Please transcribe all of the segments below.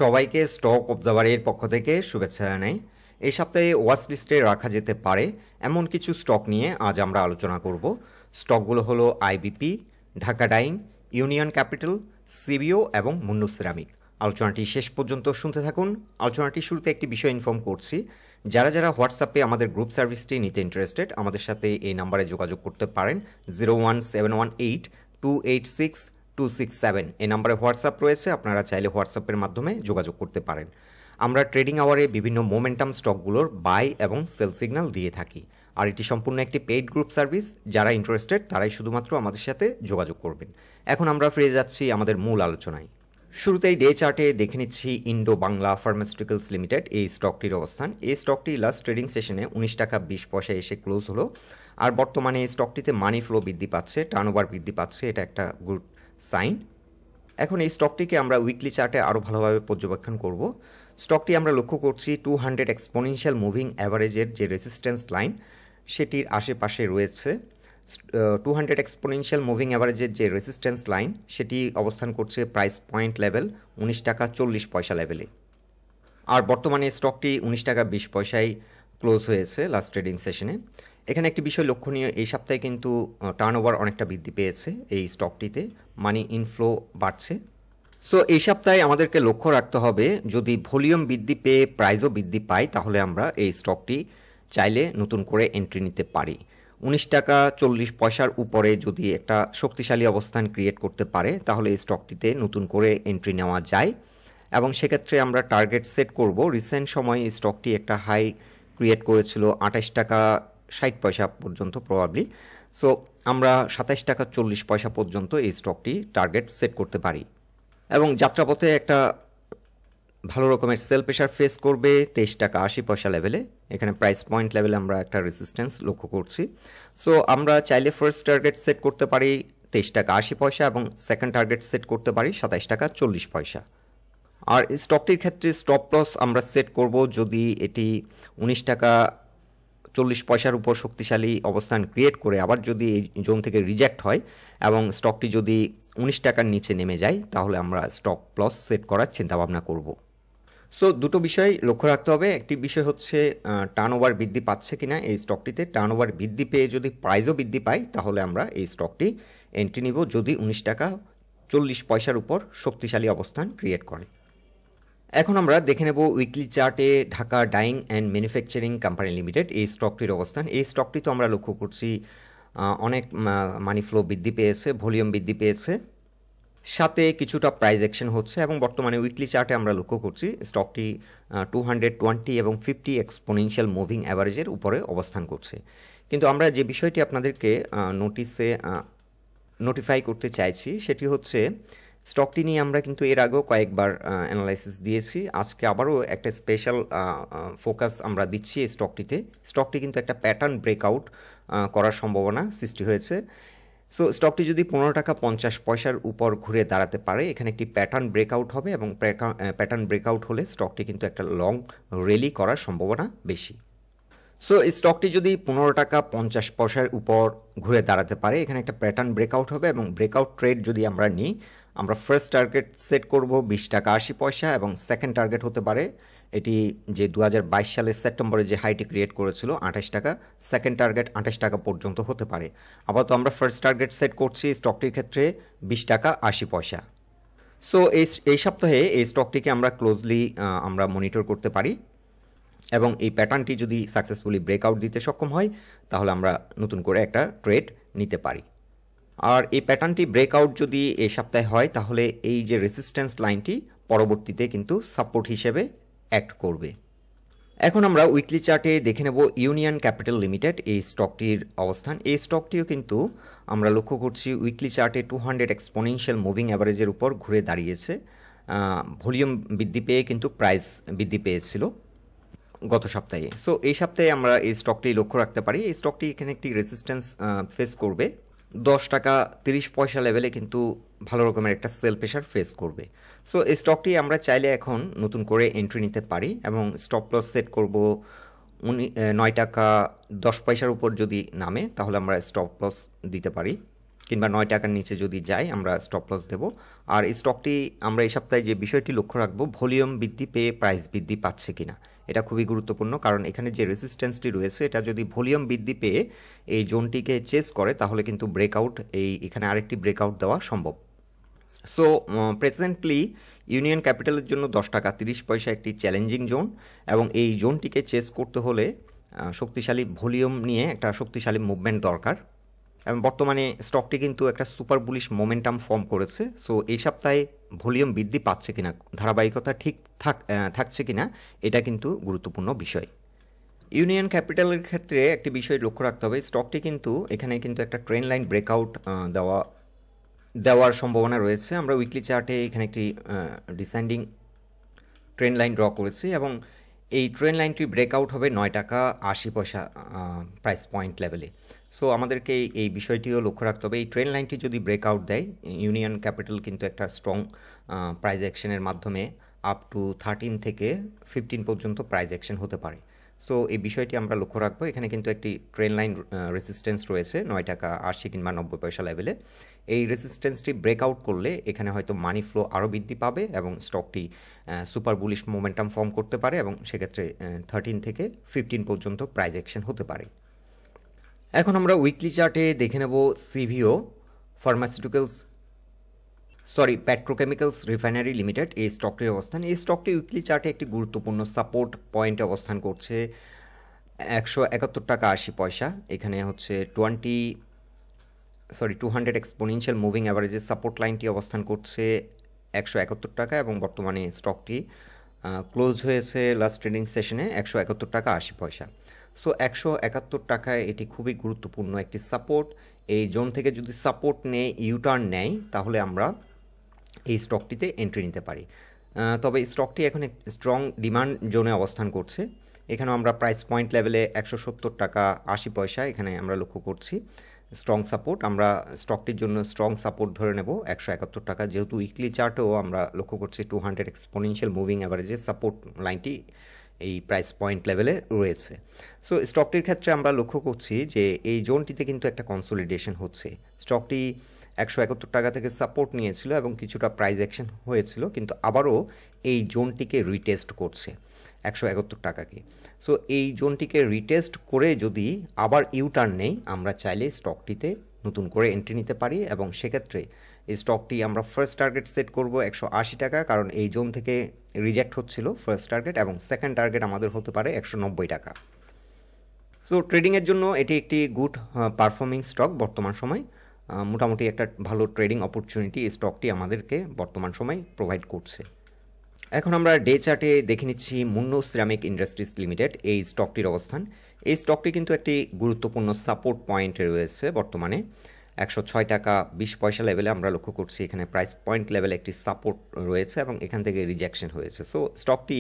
সবাইকে স্টক অবজারভারের পক্ষ থেকে শুভেচ্ছা জানাই। এই সপ্তাহে ওয়াচ লিস্টে রাখা যেতে পারে এমন কিছু স্টক নিয়ে আজ আমরা আলোচনা করব। স্টকগুলো হলো IBP, Dhaka dyeing, union capital, CBO এবং মুন্নু সিরামিক। আলোচনাটি শেষ পর্যন্ত শুনতে থাকুন। আলোচনাটি শুরুতে একটি বিষয় ইনফর্ম করছি, যারা যারা হোয়াটসঅ্যাপে আমাদের গ্রুপ সার্ভিসটি নিতে ইন্টারেস্টেড আমাদের সাথে এই নাম্বারে যোগাযোগ করতে পারেন। 01718286267 এই নাম্বারে হোয়াটসঅ্যাপ রয়েছে, আপনারা চাইলে হোয়াটসঅ্যাপের মাধ্যমে যোগাযোগ করতে পারেন। আমরা ট্রেডিং আওয়ারে বিভিন্ন মোমেন্টাম স্টকগুলোর বাই এবং সেল সিগন্যাল দিয়ে থাকি, আর এটি সম্পূর্ণ একটি পেইড গ্রুপ সার্ভিস। যারা ইন্টারেস্টেড তারাই শুধুমাত্র আমাদের সাথে যোগাযোগ করবেন। এখন আমরা ফিরে যাচ্ছি আমাদের মূল আলোচনায়। শুরুতেই ডে চার্টে দেখে নিচ্ছি ইন্ডো বাংলা ফার্মাসিউটিক্যালস লিমিটেড এই স্টকটির অবস্থান। এই স্টকটি লাস্ট ট্রেডিং সেশনে 19 টাকা 20 পয়সায় এসে ক্লোজ হলো, আর বর্তমানে এই স্টকটিতে মানি ফ্লো বৃদ্ধি পাচ্ছে, টার্নওভার বৃদ্ধি পাচ্ছে, এটা একটা গুড সাইন। এখন এই স্টকটিকে আমরা উইকলি চার্টে আরও ভালোভাবে পর্যবেক্ষণ করব। স্টকটি আমরা লক্ষ্য করছি 200 এক্সপোনেনশিয়াল মুভিং অ্যাভারেজের যে রেজিস্ট্যান্স লাইন সেটির আশেপাশে রয়েছে। 200 এক্সপোনেনশিয়াল মুভিং অ্যাভারেজের যে রেজিস্ট্যান্স লাইন সেটি অবস্থান করছে প্রাইস পয়েন্ট লেভেল 19 টাকা 40 পয়সা লেভেলে, আর বর্তমানে স্টকটি 19 টাকা 20 পয়সায় ক্লোজ হয়েছে লাস্ট ট্রেডিং সেশনে। এখানে একটি বিষয় লক্ষণীয়, এই সপ্তাহে কিন্তু টার্নওভার অনেকটা বৃদ্ধি পেয়েছে এই স্টকটিতে, মানি ইনফ্লো বাড়ছে। সো এই সপ্তাহে আমাদেরকে লক্ষ্য রাখতে হবে, যদি ভলিউম বৃদ্ধি পেয়ে প্রাইসও বৃদ্ধি পায় তাহলে আমরা এই স্টকটি চাইলে নতুন করে এন্ট্রি নিতে পারি। 19 টাকা 40 পয়সার উপরে যদি একটা শক্তিশালী অবস্থান ক্রিয়েট করতে পারে তাহলে এই স্টকটিতে নতুন করে এন্ট্রি নেওয়া যায়, এবং সেক্ষেত্রে আমরা টার্গেট সেট করব। রিসেন্ট সময়ে এই স্টকটি একটা হাই ক্রিয়েট করেছিল 28 টাকা 60 পয়সা পর্যন্ত প্রবাবলি। সো আমরা 27 টাকা 40 পয়সা পর্যন্ত এই স্টকটি টার্গেট সেট করতে পারি, এবং যাত্রাপথে একটা ভালো রকমের সেল প্রেশার ফেস করবে 23 টাকা 80 পয়সা লেভেলে। এখানে প্রাইস পয়েন্ট লেভেলে আমরা একটা রেজিস্ট্যান্স লক্ষ্য করছি। সো আমরা চাইলে ফার্স্ট টার্গেট সেট করতে পারি 23 টাকা 80 পয়সা, এবং সেকেন্ড টার্গেট সেট করতে পারি 27 টাকা 40 পয়সা। আর স্টকটির ক্ষেত্রে স্টপ লস আমরা সেট করব যদি এটি 19 টাকা 40 পয়সার উপর শক্তিশালী অবস্থান ক্রিয়েট করে আবার যদি এই জোন থেকে রিজেক্ট হয় এবং স্টকটি যদি 19 টাকার নিচে নেমে যায় তাহলে আমরা স্টপ লস সেট করার চিন্তাভাবনা করব। সো দুটো বিষয় লক্ষ্য রাখতে হবে। একটি বিষয় হচ্ছে টার্নওভার বৃদ্ধি পাচ্ছে কিনা এই স্টকটিতে। টার্নওভার বৃদ্ধি পেয়ে যদি প্রাইসও বৃদ্ধি পায় তাহলে আমরা এই স্টকটি এন্ট্রি নিব যদি 19 টাকা 40 পয়সার উপর শক্তিশালী অবস্থান ক্রিয়েট করে। এখন আমরা দেখে নেব উইকলি চার্টে Dhaka dyeing and manufacturing company limited এই স্টকটির অবস্থান। এই স্টকটি তো আমরা লক্ষ্য করছি অনেক মানি ফ্লো বৃদ্ধি পেয়েছে, ভলিউম বৃদ্ধি পেয়েছে, সাথে কিছুটা প্রাইস অ্যাকশন হচ্ছে, এবং বর্তমানে উইকলি চার্টে আমরা লক্ষ্য করছি স্টকটি 220 এবং 50 এক্সপোনেনশিয়াল মুভিং অ্যাভারেজের উপরে অবস্থান করছে। কিন্তু আমরা যে বিষয়টি আপনাদেরকে নোটিফাই করতে চাইছি সেটি হচ্ছে স্টকটি নিয়ে আমরা কিন্তু এর আগেও কয়েকবার অ্যানালাইসিস দিয়েছি। আজকে আবারও একটা স্পেশাল ফোকাস আমরা দিচ্ছি এই স্টকটিতে। স্টকটি কিন্তু একটা প্যাটার্ন ব্রেকআউট করার সম্ভাবনা সৃষ্টি হয়েছে। সো স্টকটি যদি 15 টাকা 50 পয়সার উপর ঘুরে দাঁড়াতে পারে, এখানে একটি প্যাটার্ন ব্রেকআউট হবে, এবং প্যাটার্ন ব্রেকআউট হলে স্টকটি কিন্তু একটা লং র্যালি করার সম্ভাবনা বেশি। সো এই স্টকটি যদি 15 টাকা 50 পয়সার উপর ঘুরে দাঁড়াতে পারে, এখানে একটা প্যাটার্ন ব্রেকআউট হবে, এবং ব্রেকআউট ট্রেড যদি আমরা নিই, আমরা ফার্স্ট টার্গেট সেট করব 20 টাকা 80 পয়সা, এবং সেকেন্ড টার্গেট হতে পারে এটি যে 2022 সালের সেপ্টেম্বরে যে হাইটি ক্রিয়েট করেছিল 28 টাকা, সেকেন্ড টার্গেট 28 টাকা পর্যন্ত হতে পারে। আবার তো আমরা ফার্স্ট টার্গেট সেট করছি স্টকটির ক্ষেত্রে 20 টাকা 80 পয়সা। সো এই সপ্তাহে এই স্টকটিকে আমরা ক্লোজলি আমরা মনিটর করতে পারি, এবং এই প্যাটার্নটি যদি সাকসেসফুলি ব্রেকআউট দিতে সক্ষম হয় তাহলে আমরা নতুন করে একটা ট্রেড নিতে পারি। আর এই প্যাটার্নটি ব্রেকআউট যদি এই সপ্তাহে হয় তাহলে এই যে রেজিস্ট্যান্স লাইনটি পরবর্তীতে কিন্তু সাপোর্ট হিসেবে অ্যাক্ট করবে। এখন আমরা উইকলি চার্টে দেখে নেব ইউনিয়ন ক্যাপিটাল লিমিটেড এই স্টকটির অবস্থান। এই স্টকটিও কিন্তু আমরা লক্ষ্য করছি উইকলি চার্টে 200 এক্সপোনেনশিয়াল মুভিং অ্যাভারেজের উপর ঘুরে দাঁড়িয়েছে। ভলিউম বৃদ্ধি পেয়ে কিন্তু প্রাইস বৃদ্ধি পেয়েছিল গত সপ্তাহে। সো এই সপ্তাহে আমরা এই স্টকটি লক্ষ্য রাখতে পারি। এই স্টকটি এখানে একটি রেজিস্ট্যান্স ফেস করবে 10 টাকা 30 পয়সা লেভেলে, কিন্তু ভালো রকমের একটা সেল প্রেশার ফেস করবে। সো এই স্টকটি আমরা চাইলে এখন নতুন করে এন্ট্রি নিতে পারি, এবং স্টপ লস সেট করব 9 টাকা 10 পয়সার উপর যদি নামে তাহলে আমরা স্টপ লস দিতে পারি। কিংবা 9 টাকার নিচে যদি যায় আমরা স্টপ লস দেব। আর এই স্টকটি আমরা এই সপ্তাহে যে বিষয়টি লক্ষ্য রাখবো, ভলিউম বৃদ্ধি পেয়ে প্রাইস বৃদ্ধি পাচ্ছে কিনা, এটা খুবই গুরুত্বপূর্ণ। কারণ এখানে যে রেজিস্ট্যান্সটি রয়েছে এটা যদি ভলিউম বৃদ্ধি পেয়ে এই জোনটিকে চেস করে তাহলে কিন্তু ব্রেকআউট, এখানে আরেকটি ব্রেকআউট দেওয়া সম্ভব। সো প্রেজেন্টলি ইউনিয়ন ক্যাপিটালের জন্য 10 টাকা 30 পয়সা একটি চ্যালেঞ্জিং জোন, এবং এই জোনটিকে চেস করতে হলে শক্তিশালী ভলিউম নিয়ে একটা শক্তিশালী মুভমেন্ট দরকার। এবং বর্তমানে স্টকটি কিন্তু একটা সুপার বুলিশ মোমেন্টাম ফর্ম করেছে। সো এই সপ্তাহে ভলিউম বৃদ্ধি পাচ্ছে কিনা, ধারাবাহিকতা ঠিক থাকছে কিনা, এটা কিন্তু গুরুত্বপূর্ণ বিষয়। ইউনিয়ন ক্যাপিটালের ক্ষেত্রে একটি বিষয় লক্ষ্য রাখতে হবে, স্টকটি কিন্তু এখানে কিন্তু একটা ট্রেন্ড লাইন ব্রেকআউট দেওয়ার সম্ভাবনা রয়েছে। আমরা উইকলি চার্টে এখানে একটি ডিসেন্ডিং ট্রেন্ড লাইন ড্র করেছি, এবং এই ট্রেন্ড লাইনটি ব্রেকআউট হবে 9 টাকা 80 পয়সা প্রাইস পয়েন্ট লেভেলে। সো আমাদেরকে এই বিষয়টিও লক্ষ্য রাখতে হবে, এই ট্রেন্ড লাইনটি যদি ব্রেকআউট দেয়, ইউনিয়ন ক্যাপিটাল কিন্তু একটা স্ট্রং প্রাইস অ্যাকশনের মাধ্যমে আপ টু 13 থেকে 15 পর্যন্ত প্রাইস অ্যাকশন হতে পারে। সো এই বিষয়টি আমরা লক্ষ্য রাখবো। এখানে কিন্তু একটি ট্রেন্ড লাইন রেসিস্ট্যান্স রয়েছে 9 টাকা 80 কিংবা 90 পয়সা লেভেলে। এই রেসিস্ট্যান্সটি ব্রেকআউট করলে এখানে হয়তো মানি ফ্লো আরও বৃদ্ধি পাবে এবং স্টকটি সুপার বুলিশ মোমেন্টাম ফর্ম করতে পারে, এবং সেক্ষেত্রে 13 থেকে 15 পর্যন্ত প্রাইস অ্যাকশন হতে পারে। এখন আমরা উইকলি চার্টে দেখে নেব সিভিও পেট্রোকেমিক্যালস রিফাইনারি লিমিটেড, এই স্টকটির অবস্থান। এই স্টকটি উইকলি চার্টে একটি গুরুত্বপূর্ণ সাপোর্ট পয়েন্টে অবস্থান করছে 171 টাকা 80 পয়সা। এখানে হচ্ছে 200 এক্সপোনেনশিয়াল মুভিং অ্যাভারেজের সাপোর্ট লাইনটি অবস্থান করছে 171 টাকা, এবং বর্তমানে স্টকটি ক্লোজ হয়েছে লাস্ট ট্রেডিং সেশনে 171 টাকা 80 পয়সা। সো 171 টাকায় এটি খুবই গুরুত্বপূর্ণ একটি সাপোর্ট। এই জোন থেকে যদি সাপোর্ট নেয়, ইউটার্ন নেয়, তাহলে আমরা এই স্টকটিতে এন্ট্রি নিতে পারি। তবে স্টকটি এখন স্ট্রং ডিমান্ড জোনে অবস্থান করছে। এখানেও আমরা প্রাইস পয়েন্ট লেভেলে 170 টাকা 80 পয়সা এখানে আমরা লক্ষ্য করছি স্ট্রং সাপোর্ট। আমরা স্টকটির জন্য স্ট্রং সাপোর্ট ধরে নেব 171 টাকা, যেহেতু উইকলি চার্টেও আমরা লক্ষ্য করছি 200 এক্সপোনেনশিয়াল মুভিং অ্যাভারেজের সাপোর্ট লাইনটি এই প্রাইস পয়েন্ট লেভেলে রয়েছে। সো স্টকটির ক্ষেত্রে আমরা লক্ষ্য করছি যে এই জোনটিতে কিন্তু একটা কনসোলিডেশন হচ্ছে। স্টকটি 171 টাকা থেকে সাপোর্ট নিয়েছিল এবং কিছুটা প্রাইস অ্যাকশন হয়েছিল, কিন্তু আবারও এই জোনটিকে রিটেস্ট করছে 171 টাকাকে। সো এই জোনটিকে রিটেস্ট করে যদি আবার ইউটার্ন নেই, আমরা চাইলে স্টকটিতে নতুন করে এন্ট্রি নিতে পারি, এবং সেক্ষেত্রে এই স্টকটি আমরা ফার্স্ট টার্গেট সেট করব 180 টাকা, কারণ এই জোন থেকে রিজেক্ট হচ্ছিল ফার্স্ট টার্গেট, এবং সেকেন্ড টার্গেট আমাদের হতে পারে 190 টাকা। সো ট্রেডিংয়ের জন্য এটি একটি গুড পারফর্মিং স্টক। বর্তমান সময় মোটামুটি একটা ভালো ট্রেডিং অপরচুনিটি এই স্টকটি আমাদেরকে বর্তমান সময় প্রোভাইড করছে। এখন আমরা ডে চার্টে দেখে নিচ্ছি মুন্নো সিরামিক ইন্ডাস্ট্রিজ লিমিটেড, এই স্টকটির অবস্থান। এই স্টকটি কিন্তু একটি গুরুত্বপূর্ণ সাপোর্ট পয়েন্টে রয়েছে বর্তমানে 106 টাকা 20 পয়সা লেভেলে আমরা লক্ষ্য করছি। এখানে প্রাইস পয়েন্ট লেভেলে একটি সাপোর্ট রয়েছে এবং এখান থেকে রিজেকশন হয়েছে। সো স্টকটি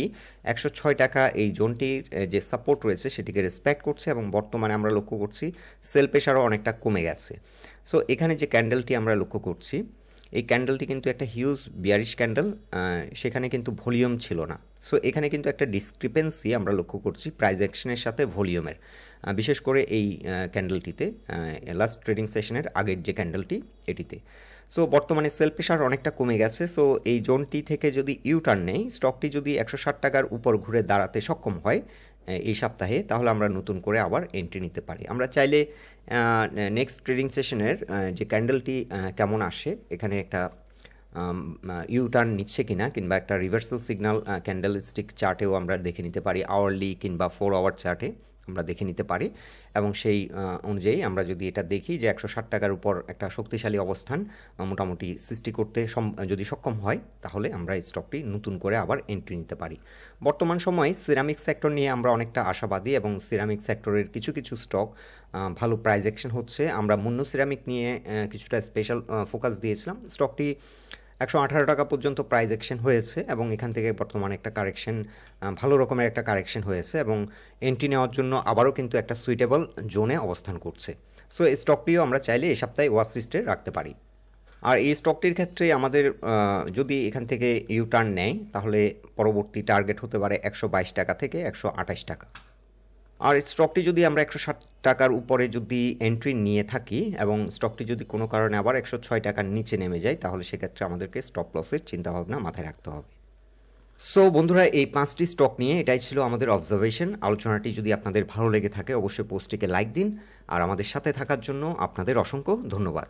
106 টাকা এই জোনটির যে সাপোর্ট রয়েছে সেটিকে রেসপেক্ট করছে, এবং বর্তমানে আমরা লক্ষ্য করছি সেল প্রেশারও অনেকটা কমে গেছে। সো এখানে যে ক্যান্ডেলটি আমরা লক্ষ্য করছি, এই ক্যান্ডেলটি কিন্তু একটা হিউজ বিয়ারিশ ক্যান্ডেল, সেখানে কিন্তু ভলিউম ছিল না। সো এখানে কিন্তু একটা ডিসক্রিপেন্সি আমরা লক্ষ্য করছি প্রাইস অ্যাকশনের সাথে ভলিউমের, বিশেষ করে এই ক্যান্ডেলটিতে, লাস্ট ট্রেডিং সেশনের আগের যে ক্যান্ডেলটি এটিতে। সো বর্তমানে সেল প্রেশার অনেকটা কমে গেছে। সো এই জোনটি থেকে যদি ইউটার্ন নেই, স্টকটি যদি 160 টাকার উপর ঘুরে দাঁড়াতে সক্ষম হয় এই সপ্তাহে, তাহলে আমরা নতুন করে আবার এন্ট্রি নিতে পারি। আমরা চাইলে নেক্সট ট্রেডিং সেশনের যে ক্যান্ডেলটি কেমন আসে, এখানে একটা ইউটার্ন নিচ্ছে কিনা, কিংবা একটা রিভার্সাল সিগন্যাল ক্যান্ডেলস্টিক চার্টেও আমরা দেখে নিতে পারি, আওয়ারলি কিংবা 4 আওয়ার চার্টে আমরা দেখে নিতে পারি, এবং সেই অনুযায়ী আমরা যদি এটা দেখি যে 160 টাকার উপর একটা শক্তিশালী অবস্থান মোটামুটি সৃষ্টি করতে যদি সক্ষম হয়, তাহলে আমরা এই স্টকটি নতুন করে আবার এন্ট্রি নিতে পারি। বর্তমান সময়ে সিরামিক সেক্টর নিয়ে আমরা অনেকটা আশাবাদী, এবং সিরামিক সেক্টরের কিছু কিছু স্টক ভালো প্রাইস অ্যাকশন হচ্ছে। আমরা মুন্নো সিরামিক নিয়ে কিছুটা স্পেশাল ফোকাস দিয়েছিলাম। স্টকটি 118 টাকা পর্যন্ত প্রাইস অ্যাকশন হয়েছে, এবং এখান থেকে বর্তমানে একটা কারেকশন, ভালো রকমের একটা কারেকশন হয়েছে, এবং এন্ট্রি নেওয়ার জন্য আবারও কিন্তু একটা সুইটেবল জোনে অবস্থান করছে। সো এই স্টকটিও আমরা চাইলে এই সপ্তাহে ওয়াচ লিস্টে রাখতে পারি। আর এই স্টকটির ক্ষেত্রে আমাদের যদি এখান থেকে ইউটার্ন নেয়, তাহলে পরবর্তী টার্গেট হতে পারে 122 টাকা থেকে 128 টাকা। আর স্টকটি যদি আমরা 160 টাকার উপরে যদি এন্ট্রি নিয়ে থাকি এবং স্টকটি যদি কোনো কারণে আবার 106 টাকার নিচে নেমে যায়, তাহলে সেক্ষেত্রে আমাদেরকে স্টপ লসের চিন্তাভাবনা মাথায় রাখতে হবে। সো বন্ধুরা, এই 5টি স্টক নিয়ে এটাই ছিল আমাদের অবজারভেশন। আলোচনাটি যদি আপনাদের ভালো লেগে থাকে অবশ্যই পোস্টটিকে লাইক দিন, আর আমাদের সাথে থাকার জন্য আপনাদের অসংখ্য ধন্যবাদ।